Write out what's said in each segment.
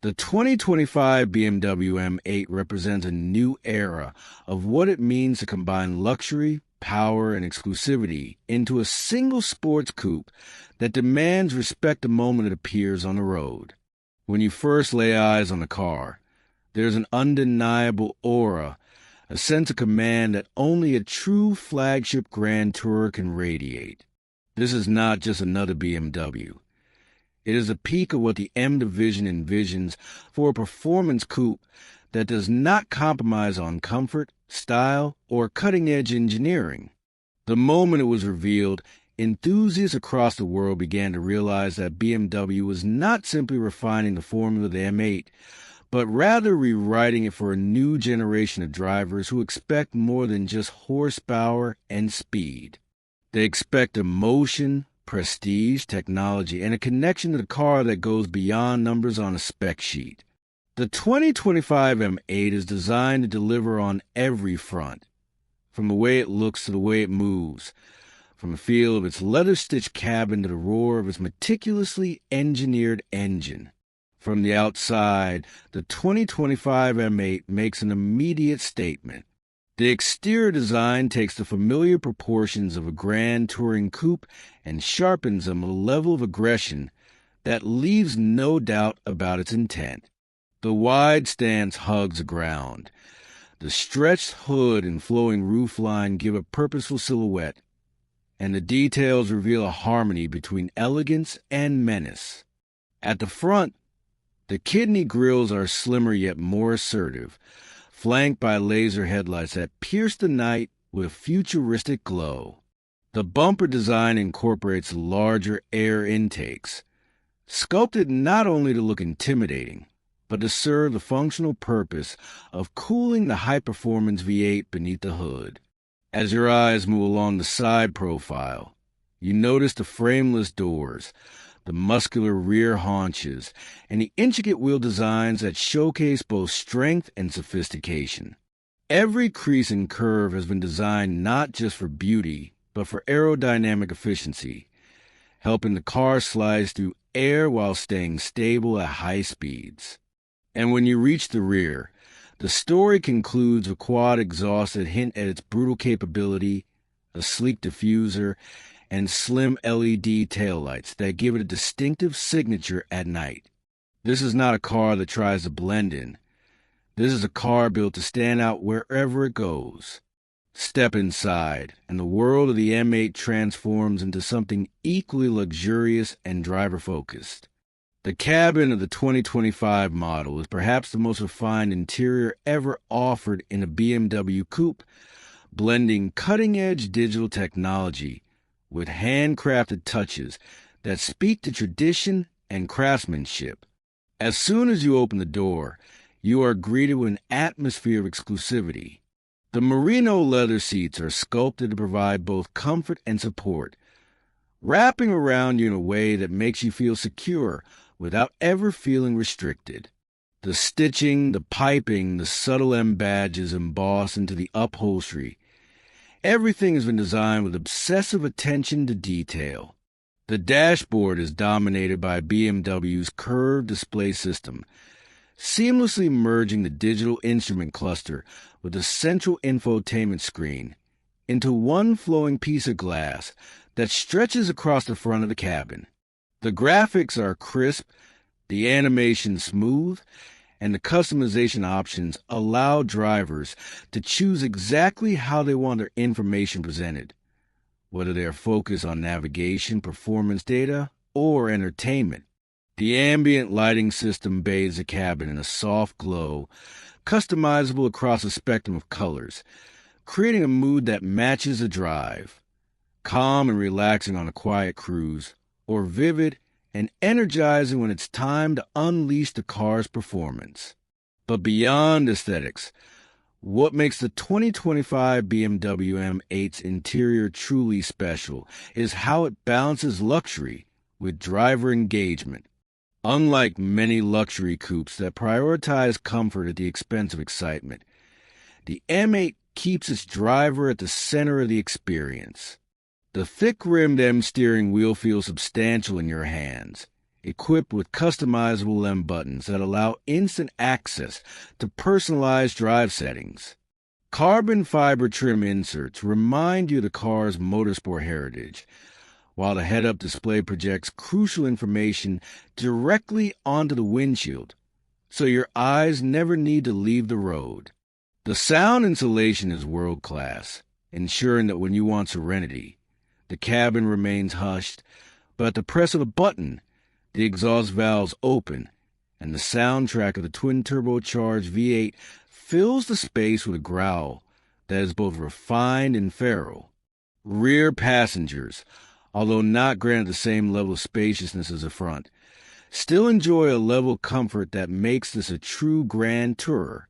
The 2025 BMW M8 represents a new era of what it means to combine luxury, power, and exclusivity into a single sports coupe that demands respect the moment it appears on the road. When you first lay eyes on the car, there's an undeniable aura, a sense of command that only a true flagship Grand Tourer can radiate. This is not just another BMW. It is a peak of what the M division envisions for a performance coupe that does not compromise on comfort, style, or cutting-edge engineering. The moment it was revealed, enthusiasts across the world began to realize that BMW was not simply refining the formula of the M8, but rather rewriting it for a new generation of drivers who expect more than just horsepower and speed. They expect emotion, prestige, technology, and a connection to the car that goes beyond numbers on a spec sheet. The 2025 M8 is designed to deliver on every front, from the way it looks to the way it moves, from the feel of its leather-stitched cabin to the roar of its meticulously engineered engine. From the outside, the 2025 M8 makes an immediate statement. The exterior design takes the familiar proportions of a grand touring coupe and sharpens them to a level of aggression that leaves no doubt about its intent. The wide stance hugs the ground. The stretched hood and flowing roofline give a purposeful silhouette, and the details reveal a harmony between elegance and menace. At the front, the kidney grills are slimmer yet more assertive, flanked by laser headlights that pierce the night with futuristic glow. The bumper design incorporates larger air intakes, sculpted not only to look intimidating, but to serve the functional purpose of cooling the high-performance V8 beneath the hood. As your eyes move along the side profile, you notice the frameless doors, the muscular rear haunches, and the intricate wheel designs that showcase both strength and sophistication. Every crease and curve has been designed not just for beauty, but for aerodynamic efficiency, helping the car slide through air while staying stable at high speeds. And when you reach the rear, the story concludes with quad exhausts that hint at its brutal capability, a sleek diffuser, and slim LED taillights that give it a distinctive signature at night. This is not a car that tries to blend in. This is a car built to stand out wherever it goes. Step inside, and the world of the M8 transforms into something equally luxurious and driver-focused. The cabin of the 2025 model is perhaps the most refined interior ever offered in a BMW coupe, blending cutting-edge digital technology with handcrafted touches that speak to tradition and craftsmanship. As soon as you open the door, you are greeted with an atmosphere of exclusivity. The merino leather seats are sculpted to provide both comfort and support, wrapping around you in a way that makes you feel secure without ever feeling restricted. The stitching, the piping, the subtle M badges embossed into the upholstery, everything has been designed with obsessive attention to detail. The dashboard is dominated by BMW's curved display system, seamlessly merging the digital instrument cluster with the central infotainment screen into one flowing piece of glass that stretches across the front of the cabin. The graphics are crisp, the animation smooth, and the customization options allow drivers to choose exactly how they want their information presented, whether they are focused on navigation, performance data, or entertainment. The ambient lighting system bathes the cabin in a soft glow, customizable across a spectrum of colors, creating a mood that matches the drive. Calm and relaxing on a quiet cruise, or vivid and energizing when it's time to unleash the car's performance. But beyond aesthetics, what makes the 2025 BMW M8's interior truly special is how it balances luxury with driver engagement. Unlike many luxury coupes that prioritize comfort at the expense of excitement, the M8 keeps its driver at the center of the experience. The thick-rimmed M steering wheel feels substantial in your hands, equipped with customizable M buttons that allow instant access to personalized drive settings. Carbon fiber trim inserts remind you of the car's motorsport heritage, while the head-up display projects crucial information directly onto the windshield, so your eyes never need to leave the road. The sound insulation is world-class, ensuring that when you want serenity, the cabin remains hushed, but at the press of a button, the exhaust valves open, and the soundtrack of the twin-turbocharged V8 fills the space with a growl that is both refined and feral. Rear passengers, although not granted the same level of spaciousness as the front, still enjoy a level of comfort that makes this a true grand tourer,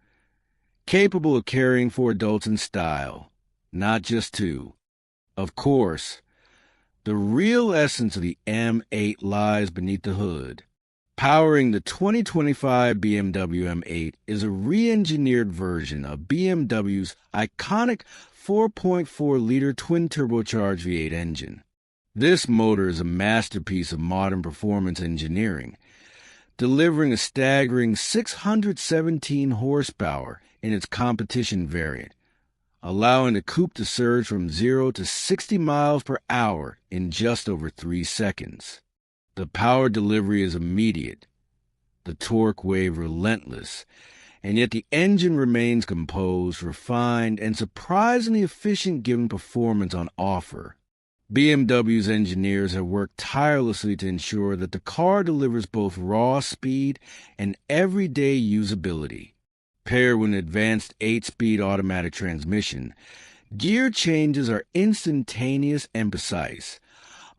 capable of carrying 4 adults in style, not just 2. Of course, the real essence of the M8 lies beneath the hood. Powering the 2025 BMW M8 is a re-engineered version of BMW's iconic 4.4-liter twin-turbocharged V8 engine. This motor is a masterpiece of modern performance engineering, delivering a staggering 617 horsepower in its competition variant, allowing the coupe to surge from 0 to 60 miles per hour in just over 3 seconds. The power delivery is immediate, the torque wave relentless, and yet the engine remains composed, refined, and surprisingly efficient given performance on offer. BMW's engineers have worked tirelessly to ensure that the car delivers both raw speed and everyday usability. Paired with an advanced 8-speed automatic transmission, gear changes are instantaneous and precise,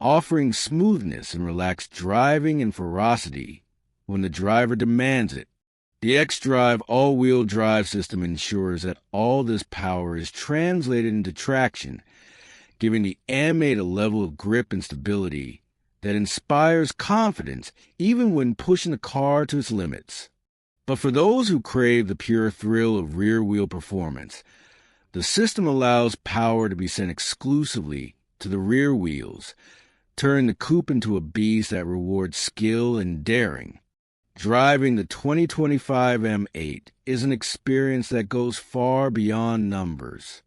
offering smoothness and relaxed driving and ferocity when the driver demands it. The xDrive all-wheel drive system ensures that all this power is translated into traction, giving the M8 a level of grip and stability that inspires confidence even when pushing the car to its limits. But for those who crave the pure thrill of rear-wheel performance, the system allows power to be sent exclusively to the rear wheels, turning the coupe into a beast that rewards skill and daring. Driving the 2025 M8 is an experience that goes far beyond numbers.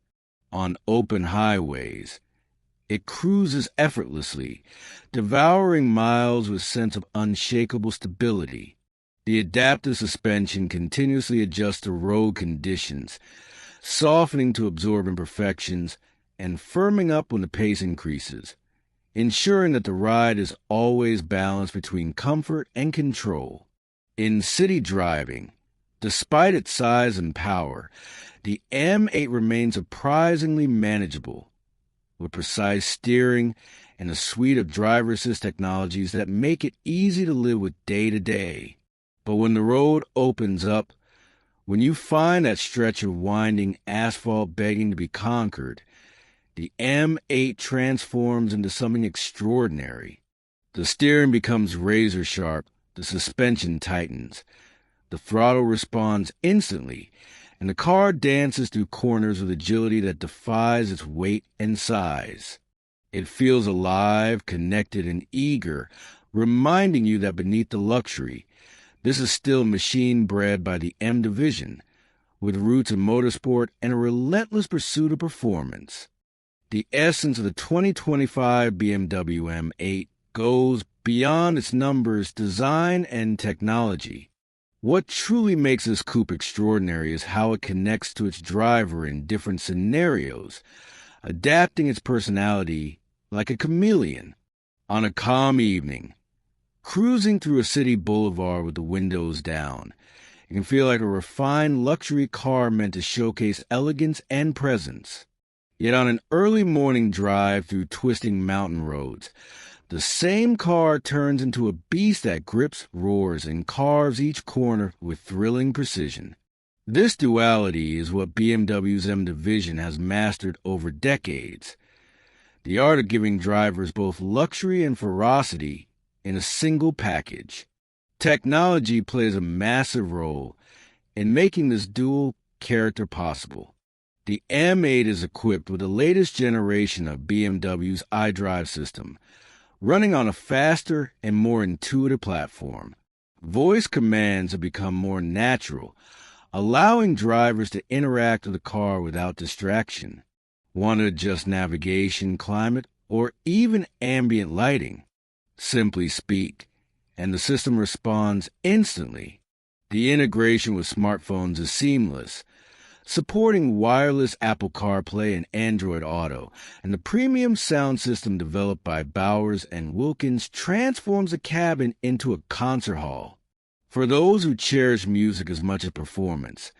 On open highways, it cruises effortlessly, devouring miles with a sense of unshakable stability. The adaptive suspension continuously adjusts to road conditions, softening to absorb imperfections and firming up when the pace increases, ensuring that the ride is always balanced between comfort and control. In city driving, despite its size and power, the M8 remains surprisingly manageable, with precise steering and a suite of driver assist technologies that make it easy to live with day to day. But when the road opens up, when you find that stretch of winding asphalt begging to be conquered, the M8 transforms into something extraordinary. The steering becomes razor sharp, the suspension tightens, the throttle responds instantly, and the car dances through corners with agility that defies its weight and size. It feels alive, connected, and eager, reminding you that beneath the luxury, this is still machine bred by the M division, with roots in motorsport and a relentless pursuit of performance. The essence of the 2025 BMW M8 goes beyond its numbers, design, and technology. What truly makes this coupe extraordinary is how it connects to its driver in different scenarios, adapting its personality like a chameleon. On a calm evening, cruising through a city boulevard with the windows down, it can feel like a refined luxury car meant to showcase elegance and presence. Yet on an early morning drive through twisting mountain roads, the same car turns into a beast that grips, roars, and carves each corner with thrilling precision. This duality is what BMW's M division has mastered over decades, the art of giving drivers both luxury and ferocity in a single package. Technology plays a massive role in making this dual character possible. The M8 is equipped with the latest generation of BMW's iDrive system, running on a faster and more intuitive platform. Voice commands have become more natural, allowing drivers to interact with the car without distraction. Want to adjust navigation, climate, or even ambient lighting? Simply speak, and the system responds instantly. The integration with smartphones is seamless, supporting wireless Apple CarPlay and Android Auto, and the premium sound system developed by Bowers and Wilkins transforms the cabin into a concert hall. For those who cherish music as much as performance,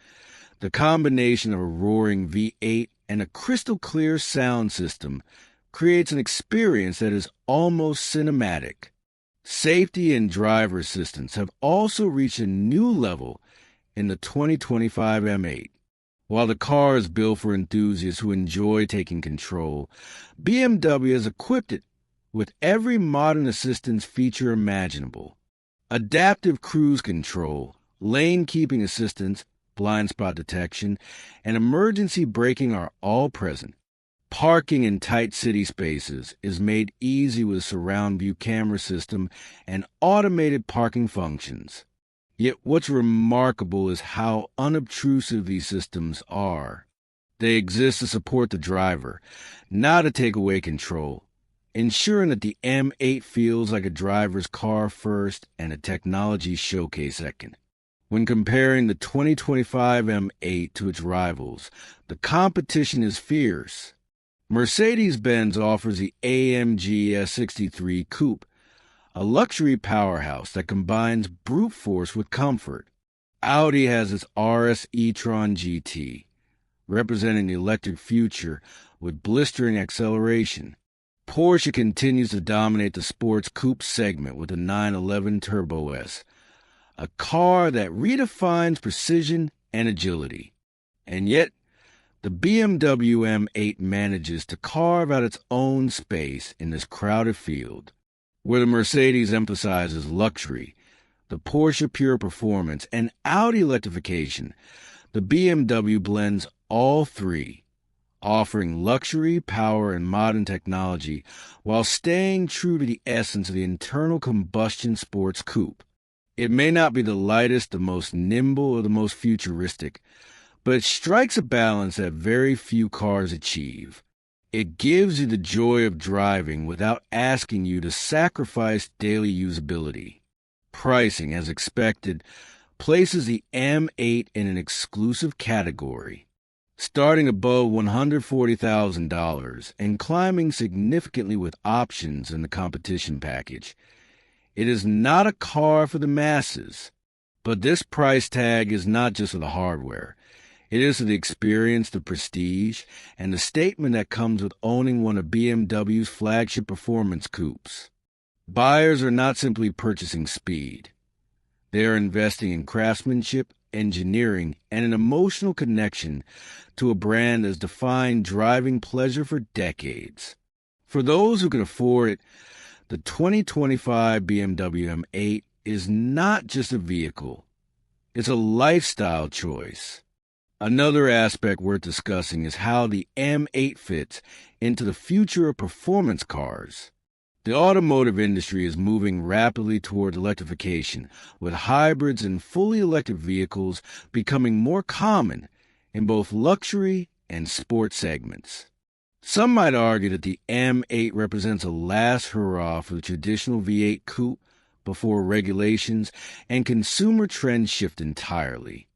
the combination of a roaring V8 and a crystal-clear sound system creates an experience that is almost cinematic. Safety and driver assistance have also reached a new level in the 2025 M8. While the car is built for enthusiasts who enjoy taking control, BMW has equipped it with every modern assistance feature imaginable. Adaptive cruise control, lane-keeping assistance, blind spot detection, and emergency braking are all present. Parking in tight city spaces is made easy with a surround view camera system and automated parking functions. Yet what's remarkable is how unobtrusive these systems are. They exist to support the driver, not to take away control, ensuring that the M8 feels like a driver's car first and a technology showcase second. When comparing the 2025 M8 to its rivals, the competition is fierce. Mercedes-Benz offers the AMG S63 Coupe, a luxury powerhouse that combines brute force with comfort. Audi has its RS e-tron GT, representing the electric future with blistering acceleration. Porsche continues to dominate the sports coupe segment with the 911 Turbo S, a car that redefines precision and agility. And yet, the BMW M8 manages to carve out its own space in this crowded field. Where the Mercedes emphasizes luxury, the Porsche pure performance, and Audi electrification, the BMW blends all three, offering luxury, power, and modern technology while staying true to the essence of the internal combustion sports coupe. It may not be the lightest, the most nimble, or the most futuristic, but it strikes a balance that very few cars achieve. It gives you the joy of driving without asking you to sacrifice daily usability. Pricing, as expected, places the M8 in an exclusive category, starting above $140,000 and climbing significantly with options in the competition package. It is not a car for the masses, but this price tag is not just for the hardware. It is for the experience, the prestige, and the statement that comes with owning one of BMW's flagship performance coupes. Buyers are not simply purchasing speed. They are investing in craftsmanship, engineering, and an emotional connection to a brand that has defined driving pleasure for decades. For those who can afford it, the 2025 BMW M8 is not just a vehicle. It's a lifestyle choice. Another aspect worth discussing is how the M8 fits into the future of performance cars. The automotive industry is moving rapidly toward electrification, with hybrids and fully electric vehicles becoming more common in both luxury and sport segments. Some might argue that the M8 represents a last hurrah for the traditional V8 coupe before regulations and consumer trends shift entirely.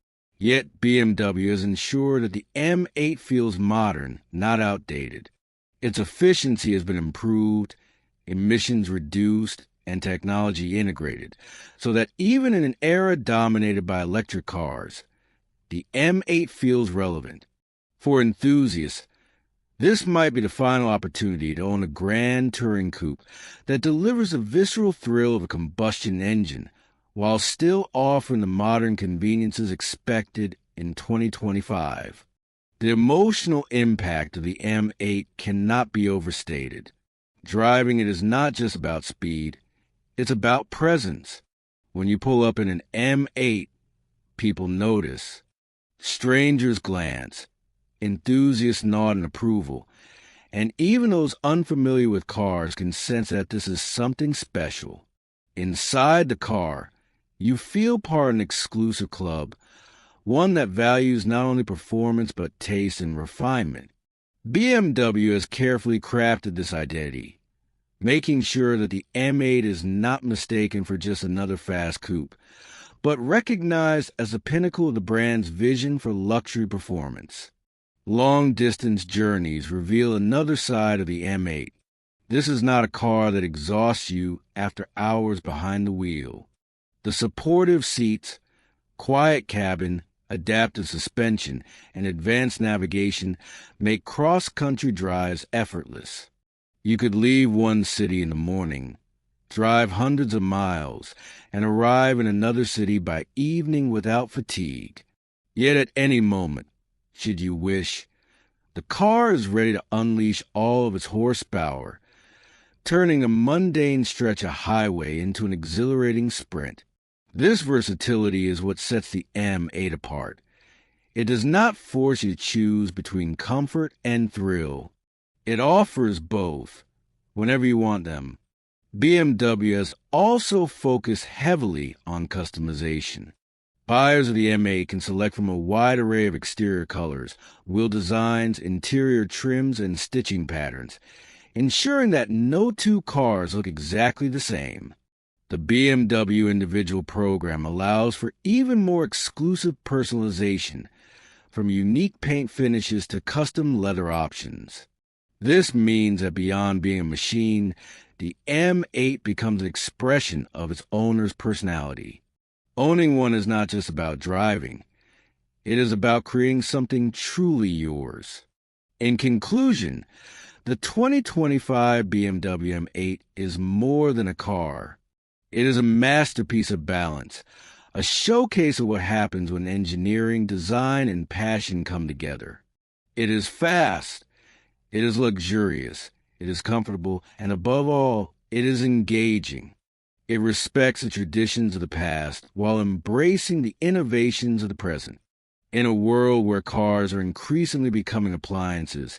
Yet BMW has ensured that the M8 feels modern, not outdated. Its efficiency has been improved, emissions reduced, and technology integrated, so that even in an era dominated by electric cars, the M8 feels relevant. For enthusiasts, this might be the final opportunity to own a grand touring coupe that delivers the visceral thrill of a combustion engine, while still offering the modern conveniences expected in 2025. The emotional impact of the M8 cannot be overstated. Driving it is not just about speed, it's about presence. When you pull up in an M8, people notice. Strangers glance, enthusiasts nod in approval, And even those unfamiliar with cars can sense that this is something special. Inside the car, you feel part of an exclusive club, one that values not only performance but taste and refinement. BMW has carefully crafted this identity, making sure that the M8 is not mistaken for just another fast coupe, but recognized as the pinnacle of the brand's vision for luxury performance. Long-distance journeys reveal another side of the M8. This is not a car that exhausts you after hours behind the wheel. The supportive seats, quiet cabin, adaptive suspension, and advanced navigation make cross-country drives effortless. You could leave one city in the morning, drive hundreds of miles, and arrive in another city by evening without fatigue. Yet at any moment, should you wish, the car is ready to unleash all of its horsepower, turning a mundane stretch of highway into an exhilarating sprint. This versatility is what sets the M8 apart. It does not force you to choose between comfort and thrill. It offers both, whenever you want them. BMW has also focused heavily on customization. Buyers of the M8 can select from a wide array of exterior colors, wheel designs, interior trims, and stitching patterns, ensuring that no two cars look exactly the same. The BMW individual program allows for even more exclusive personalization, from unique paint finishes to custom leather options. This means that beyond being a machine, the M8 becomes an expression of its owner's personality. Owning one is not just about driving. It is about creating something truly yours. In conclusion, the 2025 BMW M8 is more than a car. It is a masterpiece of balance, a showcase of what happens when engineering, design, and passion come together. It is fast, it is luxurious, it is comfortable, and above all, it is engaging. It respects the traditions of the past while embracing the innovations of the present. In a world where cars are increasingly becoming appliances,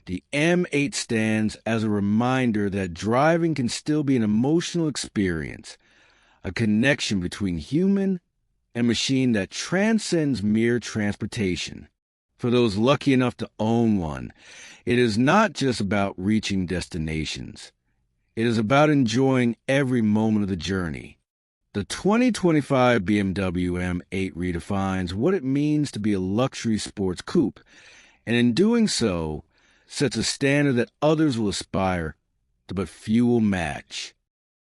the M8 stands as a reminder that driving can still be an emotional experience, a connection between human and machine that transcends mere transportation. For those lucky enough to own one, it is not just about reaching destinations. It is about enjoying every moment of the journey. The 2025 BMW M8 redefines what it means to be a luxury sports coupe, and in doing so, sets a standard that others will aspire to but few will match.